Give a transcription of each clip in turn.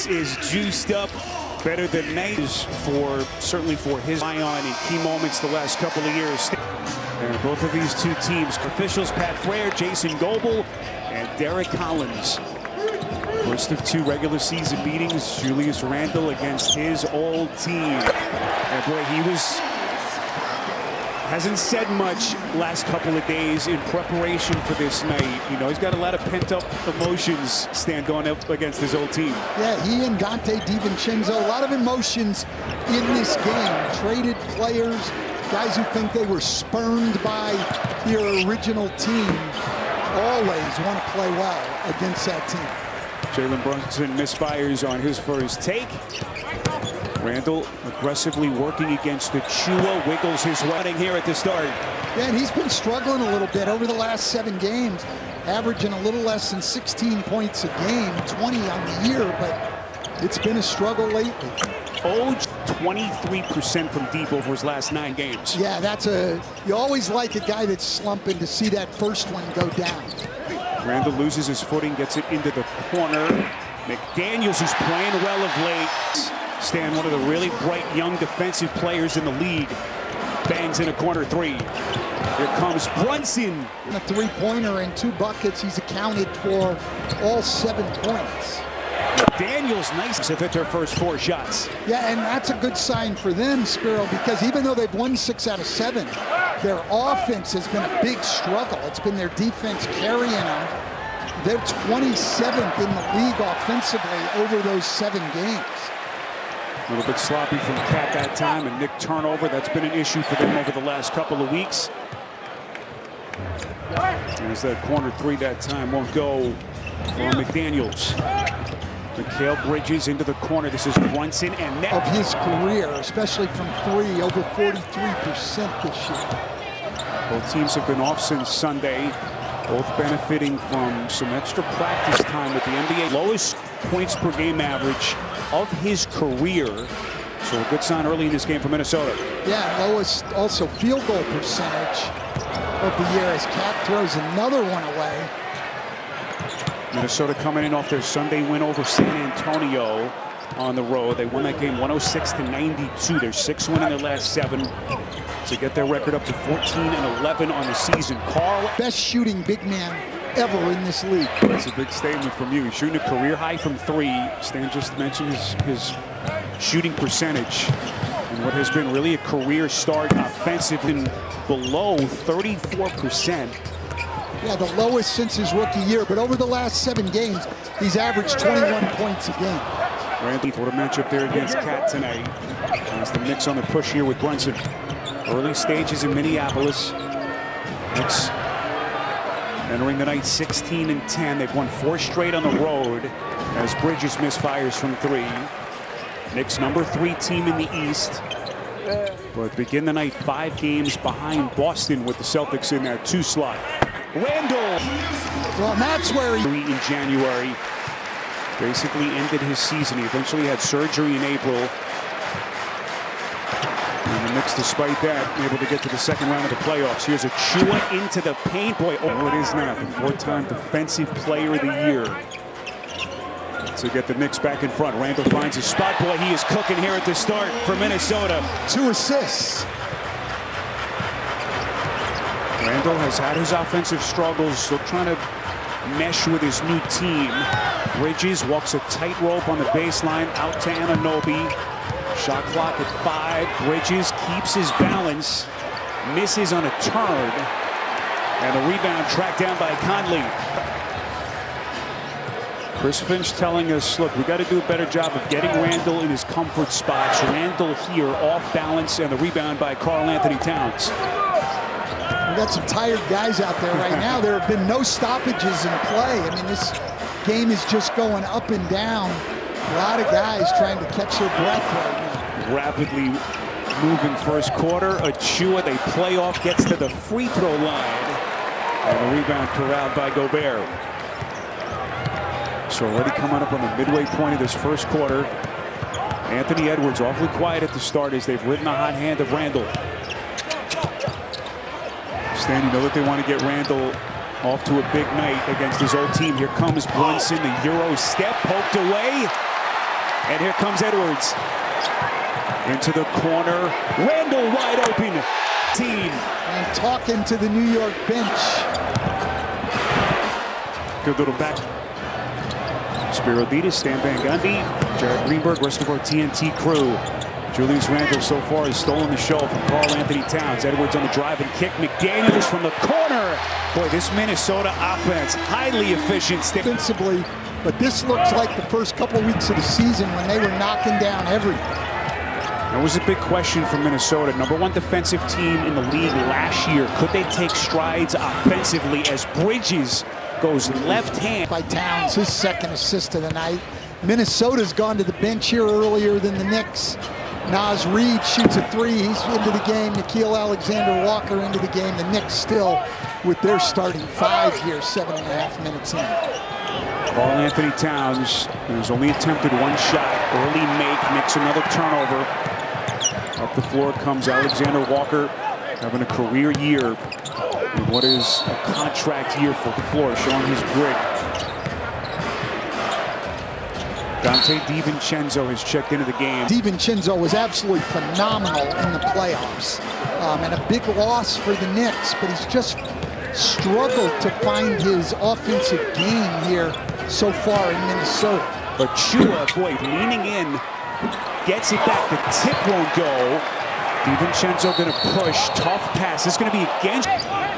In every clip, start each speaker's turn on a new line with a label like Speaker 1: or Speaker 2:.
Speaker 1: is juiced up better than Nate is certainly for his eye on in key moments the last couple of years. And both of these two teams, officials Pat Frere, Jason Goebel, and Derek Collins. First of two regular season meetings, Julius Randle against his old team. And boy, hasn't said much last couple of days in preparation for this night. You know, he's got a lot of pent-up emotions going up against his old team.
Speaker 2: Yeah, he and Dante DiVincenzo, a lot of emotions in this game. Traded players, guys who think they were spurned by their original team, always want to play well against that team.
Speaker 1: Jalen Brunson misfires on his first take. Randle aggressively working against the Chua, wiggles his way here at the start.
Speaker 2: Yeah, and he's been struggling a little bit over the last 7 games, averaging a little less than 16 points a game, 20 on the year, but it's been a struggle lately.
Speaker 1: 23% from deep over his last 9 games.
Speaker 2: Yeah, you always like a guy that's slumping to see that first one go down.
Speaker 1: Randle loses his footing, gets it into the corner. McDaniels, who's playing well of late. Stan, one of the really bright young defensive players in the league, bangs in a corner 3. Here comes Brunson.
Speaker 2: A 3-pointer and 2 buckets. He's accounted for all 7 points.
Speaker 1: McDaniels, nice to hit their first 4 shots.
Speaker 2: Yeah, and that's a good sign for them, Spiro, because even though they've won 6 out of 7, their offense has been a big struggle. It's been their defense carrying them. They're 27th in the league offensively over those 7 games.
Speaker 1: A little bit sloppy from Cat that time, and Nick turnover. That's been an issue for them over the last couple of weeks. As that corner 3 that time won't go for McDaniels. Mikal Bridges into the corner. This is Brunson and net.
Speaker 2: Of his career, especially from 3, over 43% this year.
Speaker 1: Both teams have been off since Sunday, both benefiting from some extra practice time with the NBA. Lowest points per game average of his career. So a good sign early in this game for Minnesota.
Speaker 2: Yeah, lowest also field goal percentage of the year as Cat throws another one away.
Speaker 1: Minnesota coming in off their Sunday win over San Antonio on the road. They won that game 106-92. They're 6-1 in their last 7 to get their record up to 14-11 on the season. Carl,
Speaker 2: best shooting big man ever in this league.
Speaker 1: That's a big statement from you. He's shooting a career high from 3. Stan just mentioned his shooting percentage and what has been really a career start offensively below 34%.
Speaker 2: Yeah, the lowest since his rookie year, but over the last 7 games, he's averaged 21 points a game.
Speaker 1: Randy, what a matchup there against Cat tonight. As the Knicks on the push here with Brunson. Early stages in Minneapolis. Knicks entering the night 16-10. They've won 4 straight on the road as Bridges misfires from 3. Knicks number 3 team in the East. But begin the night 5 games behind Boston with the Celtics in that 2 slot. Randle.
Speaker 2: Well, that's where he
Speaker 1: in January basically ended his season. He eventually had surgery in April. And the Knicks, despite that, able to get to the 2nd round of the playoffs. Here's a Chua into the paint. Boy, oh, it is now the 4-time Defensive Player of the Year. To get the Knicks back in front. Randle finds a spot. Boy, he is cooking here at the start for Minnesota.
Speaker 2: 2 assists.
Speaker 1: Randle has had his offensive struggles, still trying to mesh with his new team. Bridges walks a tightrope on the baseline, out to Anunoby. Shot clock at 5. Bridges keeps his balance, misses on a turn, and a rebound tracked down by Conley. Chris Finch telling us, look, we got to do a better job of getting Randle in his comfort spots. Randle here off balance, and the rebound by Karl-Anthony Towns.
Speaker 2: We've got some tired guys out there right now. There have been no stoppages in play. I mean, this game is just going up and down. A lot of guys trying to catch their breath right now.
Speaker 1: Rapidly moving first quarter. Achua, they play off, gets to the free throw line. And the rebound corralled by Gobert. So already coming up on the midway point of this first quarter. Anthony Edwards awfully quiet at the start as they've ridden the hot hand of Randle. Stan, you know that they want to get Randle off to a big night against his old team. Here comes Brunson, the Euro step poked away. And here comes Edwards. Into the corner. Randall wide open. Team.
Speaker 2: And talking to the New York bench.
Speaker 1: Good little back. Spiro Ditas, Stan Van Gundy, Jared Greenberg, rest of our TNT crew. Julius Randle so far has stolen the show from Karl Anthony Towns. Edwards on the drive and kick. McDaniels from the corner. Boy, this Minnesota offense, highly efficient.
Speaker 2: Defensively, but this looks like the first couple weeks of the season when they were knocking down everything.
Speaker 1: That was a big question for Minnesota. #1 defensive team in the league last year. Could they take strides offensively as Bridges goes left hand?
Speaker 2: By Towns, his second assist of the night. Minnesota's gone to the bench here earlier than the Knicks. Naz Reid shoots a three. He's into the game. Nickeil Alexander-Walker into the game. The Knicks still with their starting five here, 7.5 minutes in.
Speaker 1: Karl Anthony Towns has only attempted one shot. Early make, makes another turnover. Up the floor comes Alexander-Walker, having a career year in what is a contract year for the floor, showing his grit. Dante DiVincenzo has checked into the game.
Speaker 2: DiVincenzo was absolutely phenomenal in the playoffs, and a big loss for the Knicks, but he's just struggled to find his offensive game here so far in Minnesota.
Speaker 1: But Chua, boy, leaning in, gets it back. The tip won't go. DiVincenzo going to push. Tough pass. It's going to be against.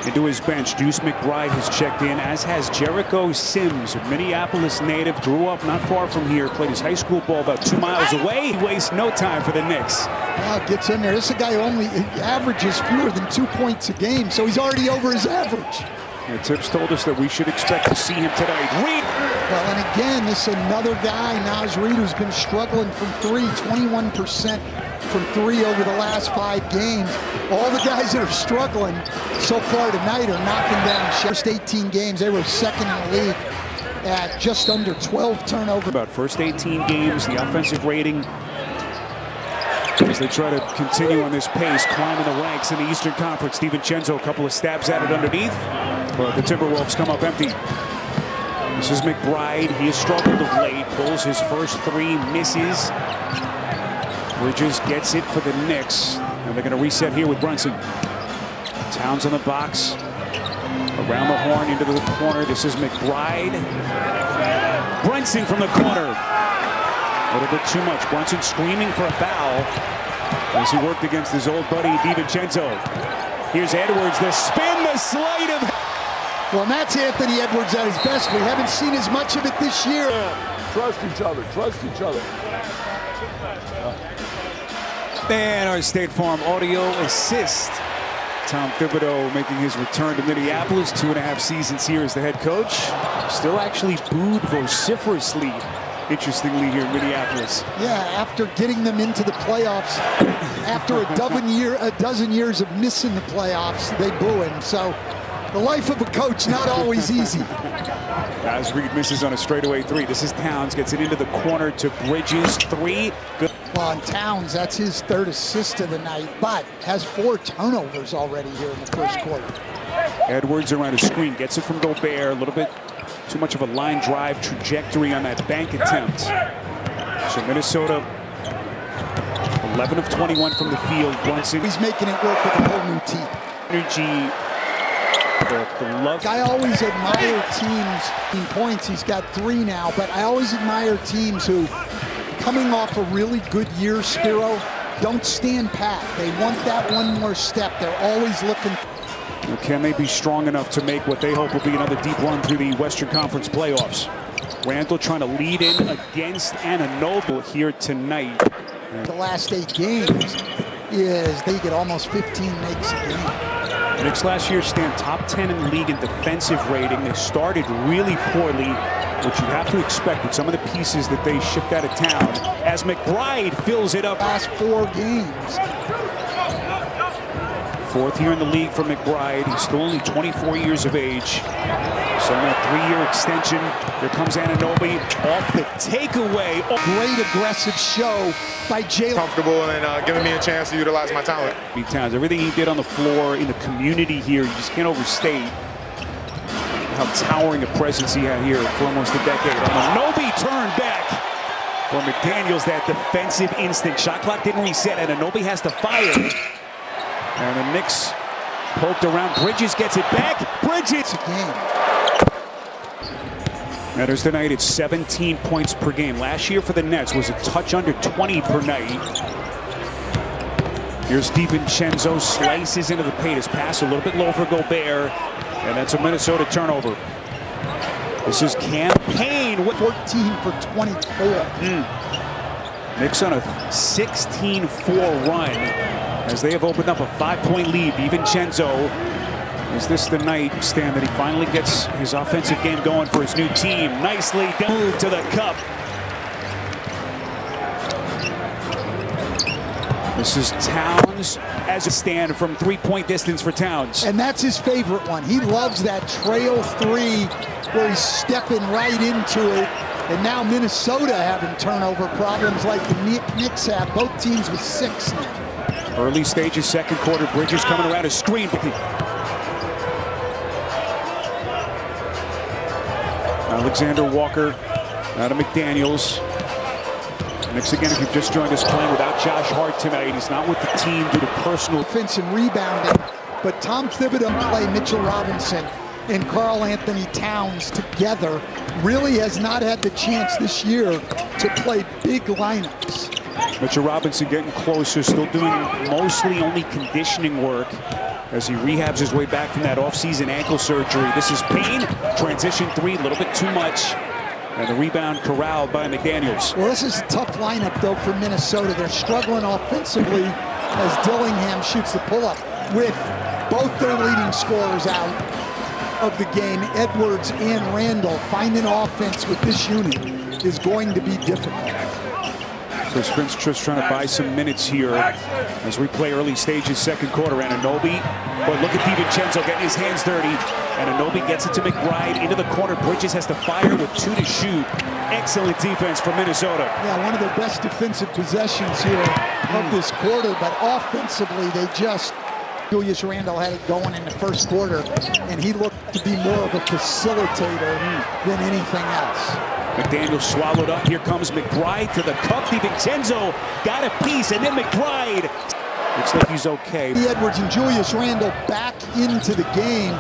Speaker 1: Into his bench, Deuce McBride has checked in, as has Jericho Sims, a Minneapolis native, grew up not far from here, played his high school ball about 2 miles away. He wastes no time for the Knicks.
Speaker 2: Wow, gets in there. This is a guy who only averages fewer than 2 points a game, so he's already over his average.
Speaker 1: The tips told us that we should expect to see him tonight. Reid.
Speaker 2: Well, and again, this is another guy, Naz Reid, who's been struggling from three, 21% from three over the last 5 games. All the guys that are struggling so far tonight are knocking down shots. First 18 games, they were second in the league at just under 12 turnovers.
Speaker 1: About first 18 games, the offensive rating, as they try to continue on this pace, climbing the ranks in the Eastern Conference. DiVincenzo, a couple of stabs at it underneath, but the Timberwolves come up empty. This is McBride. He has struggled of late, pulls his first 3, misses. Bridges gets it for the Knicks, and they're going to reset here with Brunson. Towns on the box, around the horn, into the corner. This is McBride. Brunson from the corner. A little bit too much. Brunson screaming for a foul as he worked against his old buddy DiVincenzo. Here's Edwards, the spin, the slide of...
Speaker 2: Well, and that's Anthony Edwards at his best. We haven't seen as much of it this year.
Speaker 3: Trust each other. Trust each other.
Speaker 1: And our State Farm audio assist. Tom Thibodeau making his return to Minneapolis. 2.5 seasons here as the head coach. Still actually booed vociferously, interestingly, here in Minneapolis.
Speaker 2: Yeah, after getting them into the playoffs, after a dozen years of missing the playoffs, they boo him. So the life of a coach, not always easy.
Speaker 1: As Reid misses on a straightaway 3. This is Towns, gets it into the corner to Bridges. 3. Good.
Speaker 2: Well, and Towns, that's his 3rd assist of the night, but has 4 turnovers already here in the first quarter.
Speaker 1: Edwards around a screen, gets it from Gobert. A little bit too much of a line drive trajectory on that bank attempt. So Minnesota, 11 of 21 from the field. Brunson.
Speaker 2: He's making it work with a whole new team.
Speaker 1: Energy. The love.
Speaker 2: I always admire teams in points. He's got 3 now, but I always admire teams who, coming off a really good year, Spiro, don't stand pat. They want that one more step. They're always looking.
Speaker 1: Can they be strong enough to make what they hope will be another deep run through the Western Conference playoffs? Randall trying to lead in against Anunoby here tonight.
Speaker 2: The last 8 games is they get almost 15 makes a game.
Speaker 1: The Knicks last year stand top 10 in the league in defensive rating. They started really poorly, which you have to expect with some of the pieces that they shipped out of town, as McBride fills it up.
Speaker 2: Last 4 games.
Speaker 1: 4th year in the league for McBride. He's still only 24 years of age. So in that 3-year extension, here comes Anunoby off the takeaway.
Speaker 2: Great aggressive show by Jalen.
Speaker 4: Comfortable and giving me a chance to utilize my talent.
Speaker 1: Towns, everything he did on the floor in the community here, you just can't overstate how towering a presence he had here for almost a decade. Anunoby turned back. For McDaniels, that defensive instinct. Shot clock didn't reset, and Anunoby has to fire. And the Knicks poked around. Bridges gets it back. Bridges! Matters tonight, it's 17 points per game. Last year for the Nets was a touch under 20 per night. Here's DiVincenzo, slices into the paint. His pass a little bit low for Gobert, and that's a Minnesota turnover. This is Campaign with
Speaker 2: 14 for 24.
Speaker 1: Knicks on a 16-4 run as they have opened up a 5-point lead. DiVincenzo, is this the night, Stan, that he finally gets his offensive game going for his new team? Nicely moved to the cup. This is Towns as a stand from three-point distance for Towns.
Speaker 2: And that's his favorite one. He loves that trail three where he's stepping right into it. And now Minnesota having turnover problems like the Knicks have. Both teams with 6 now.
Speaker 1: Early stages, second quarter. Bridges coming around a screen. Alexander Walker out of McDaniels. Knicks again, if you've just joined us, playing without Josh Hart tonight. He's not with the team due to personal
Speaker 2: offense and rebounding. But Tom Thibodeau play Mitchell Robinson and Karl Anthony Towns together really has not had the chance this year to play big lineups.
Speaker 1: Mitchell Robinson getting closer, still doing mostly only conditioning work as he rehabs his way back from that offseason ankle surgery. This is Payne, transition three, a little bit too much. And the rebound corralled by McDaniels.
Speaker 2: Well, this is a tough lineup, though, for Minnesota. They're struggling offensively as Dillingham shoots the pull-up with both their leading scorers out of the game, Edwards and Randall. Finding offense with this unit is going to be difficult.
Speaker 1: Chris Finch just trying to buy some minutes here as we play early stages, second quarter. Anunoby, but look at DiVincenzo getting his hands dirty. And Anunoby gets it to McBride into the corner. Bridges has to fire with 2 to shoot. Excellent defense from Minnesota.
Speaker 2: Yeah, one of their best defensive possessions here of this quarter, but offensively they just... Julius Randle had it going in the first quarter, and he looked to be more of a facilitator than anything else.
Speaker 1: McDaniels swallowed up. Here comes McBride to the cup. DiVincenzo got a piece, and then McBride. Looks like he's okay.
Speaker 2: Edwards and Julius Randle back into the game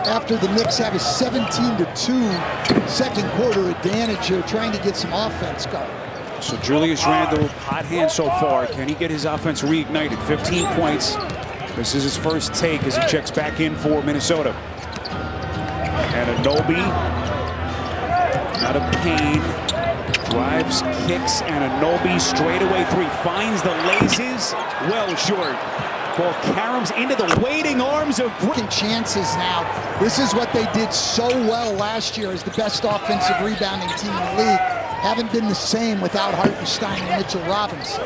Speaker 2: after the Knicks have a 17-2 second quarter advantage here, trying to get some offense going.
Speaker 1: So Julius Randle, hot hand so far. Can he get his offense reignited? 15 points. This is his first take as he checks back in for Minnesota. And Anunoby, out of Payne, drives, kicks, and Anunoby straightaway three. Finds the laces, well short. Ball caroms into the waiting arms of...
Speaker 2: chances now. This is what they did so well last year as the best offensive rebounding team in the league. Haven't been the same without Hartenstein and Mitchell Robinson.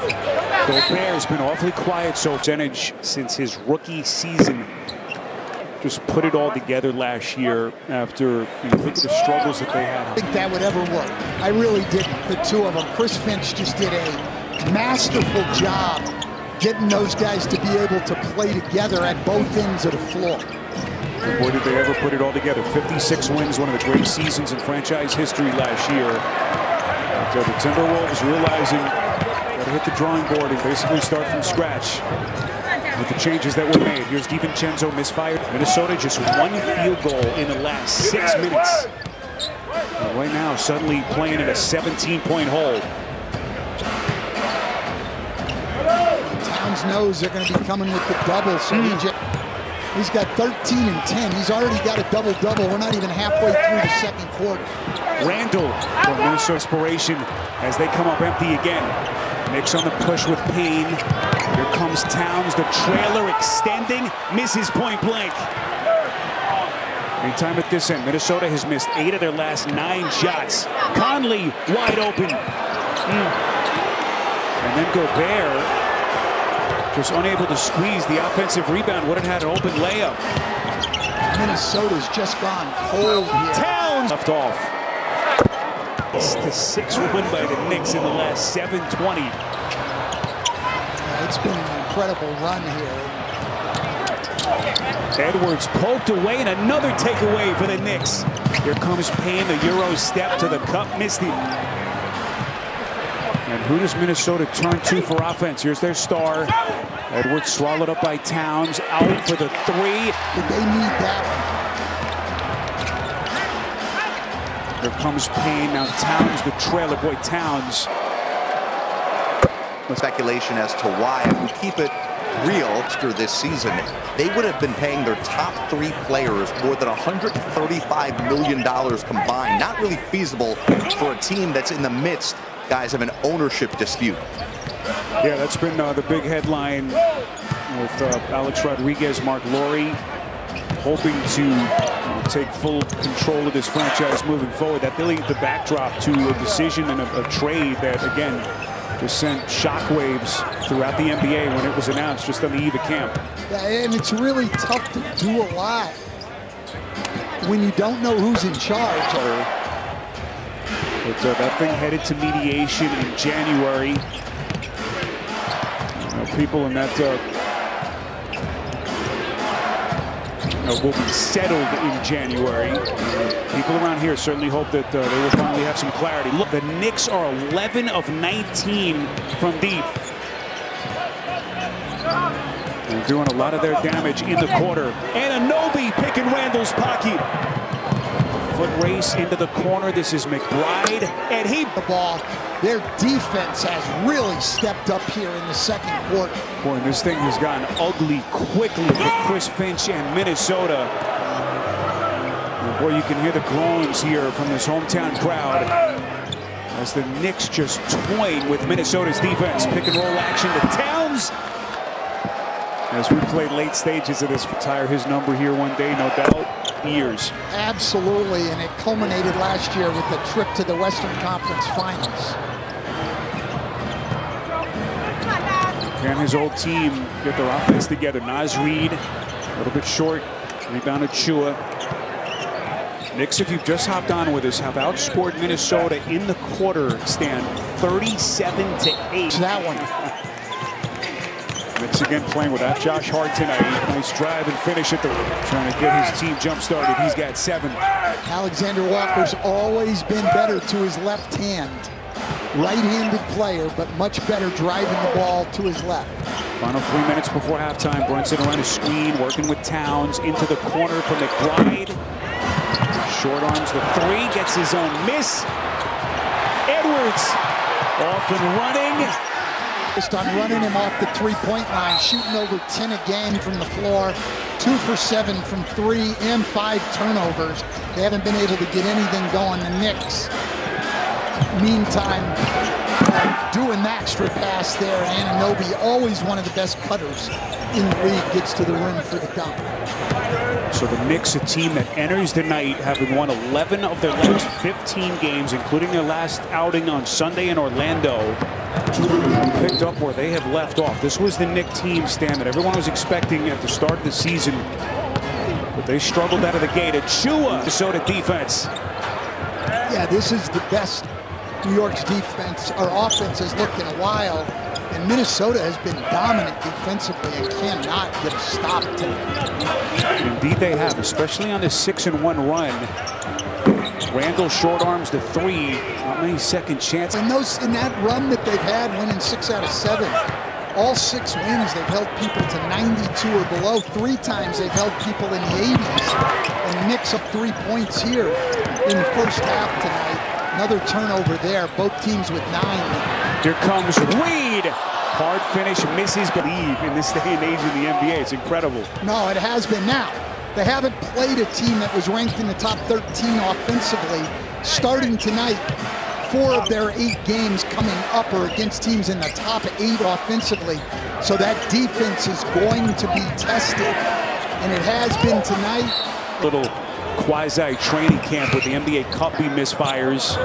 Speaker 1: Gobert's been awfully quiet so percentage since his rookie season. Just put it all together last year after think of the struggles that they had.
Speaker 2: I think that would ever work. I really didn't. The two of them. Chris Finch just did a masterful job getting those guys to be able to play together at both ends of the floor.
Speaker 1: And boy, did they ever put it all together. 56 wins, one of the great seasons in franchise history last year. So the Timberwolves realizing got to hit the drawing board and basically start from scratch with the changes that were made. Here's DiVincenzo misfired. Minnesota just 1 field goal in the last 6 minutes. And right now, suddenly playing in a 17-point hole.
Speaker 2: Towns knows they're going to be coming with the double, so he's got 13 and 10. He's already got a double-double. We're not even halfway through the second quarter.
Speaker 1: Randall from Minnesota inspiration as they come up empty again. Knicks on the push with Payne. Here comes Towns, the trailer extending, misses point blank. Anytime at this end, Minnesota has missed 8 of their last 9 shots. Conley wide open. And then Gobert just unable to squeeze the offensive rebound. Would have had an open layup.
Speaker 2: Minnesota's just gone cold here.
Speaker 1: Towns left off. It's the 6th win by the Knicks in the last 7:20.
Speaker 2: It's been an incredible run here.
Speaker 1: Edwards poked away and another takeaway for the Knicks. Here comes Payne, the Euro step to the cup, missed it. And who does Minnesota turn to for offense? Here's their star. Edwards swallowed up by Towns. Out for the three.
Speaker 2: But they need that.
Speaker 1: Here comes Payne. Now Towns, the trailer. Boy, Towns.
Speaker 5: Speculation as to why, if we keep it real after this season, they would have been paying their top 3 players more than $135 million combined. Not really feasible for a team that's in the midst, guys, of an ownership dispute.
Speaker 1: Yeah, that's been the big headline with Alex Rodriguez, Mark Lowry, hoping to take full control of this franchise moving forward. That really the backdrop to a decision and a trade that, again, just sent shockwaves throughout the NBA when it was announced just on the eve of camp.
Speaker 2: Yeah, and it's really tough to do a lot when you don't know who's in charge.
Speaker 1: But that thing headed to mediation in January. People in that will be settled in January. People around here certainly hope that they will finally have some clarity. Look, the Knicks are 11 of 19 from deep. They're doing a lot of their damage in the quarter. Anunoby picking Randall's pocket. Foot race into the corner. This is McBride, and he
Speaker 2: the ball. Their defense has really stepped up here in the second quarter.
Speaker 1: Boy, this thing has gotten ugly quickly for Chris Finch and Minnesota. And boy, you can hear the groans here from this hometown crowd as the Knicks just toying with Minnesota's defense. Pick and roll action to Towns. As we play late stages of this, retire his number here one day, no doubt. Years.
Speaker 2: Absolutely, and it culminated last year with the trip to the Western Conference Finals.
Speaker 1: Can his old team get their offense together? Naz Reid, a little bit short, rebounded Chua. Knicks, if you've just hopped on with us, have outscored Minnesota in the quarter stand 37-8.
Speaker 2: That one.
Speaker 1: Knicks again playing without Josh Hart tonight. Nice drive and finish at the trying to get his team jump started. He's got 7.
Speaker 2: Alexander Walker's always been better to his left hand. Right-handed player, but much better driving the ball to his left.
Speaker 1: Final 3 minutes before halftime. Brunson around a screen, working with Towns into the corner for McBride. Short arms the 3, gets his own miss. Edwards off and running.
Speaker 2: Just on running him off the three-point line, shooting over 10 a game from the floor, 2 for 7 from 3 and 5 turnovers. They haven't been able to get anything going. The Knicks, meantime, doing that extra pass there. Anunoby, always one of the best cutters in the league, gets to the rim for the dunk.
Speaker 1: So the Knicks, a team that enters the night having won 11 of their last 15 games, including their last outing on Sunday in Orlando, picked up where they have left off. This was the Knicks team, Stan, that everyone was expecting at the start of the season, but they struggled out of the gate. Chua, Minnesota defense.
Speaker 2: Yeah, this is the best New York's defense or offense has looked in a while, and Minnesota has been dominant defensively and cannot get a stop tonight.
Speaker 1: Indeed they have, especially on this 6-1 run. Randall short arms the 3. Not many second chances.
Speaker 2: In that run that they've had, winning 6 out of 7, all 6 wins, they've held people to 92 or below. 3 times they've held people in the 80s. And the Knicks up 3 points here in the first half tonight. Another turnover there. Both teams with 9.
Speaker 1: Here comes Reid. Hard finish, misses, believe in this day and age in the NBA. It's incredible.
Speaker 2: No, it has been now. They haven't played a team that was ranked in the top 13 offensively. Starting tonight, 4 of their 8 games coming up are against teams in the top 8 offensively. So that defense is going to be tested, and it has been tonight.
Speaker 1: Little quasi-training camp with the NBA Cup. He misfires.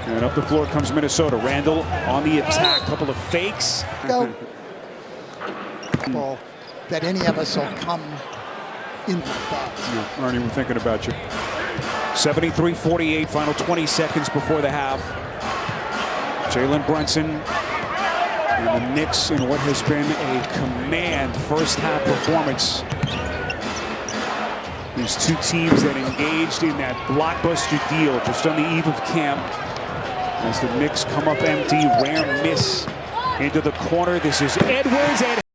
Speaker 1: And up the floor comes Minnesota. Randall on the attack. Couple of fakes.
Speaker 2: Go. Ball that any of us will come in the thoughts.
Speaker 1: Aren't even thinking about you. 73-48, final 20 seconds before the half. Jalen Brunson and the Knicks in what has been a command first half performance. These 2 teams that engaged in that blockbuster deal just on the eve of camp. As the Knicks come up empty, rare miss into the corner. This is Edwards. And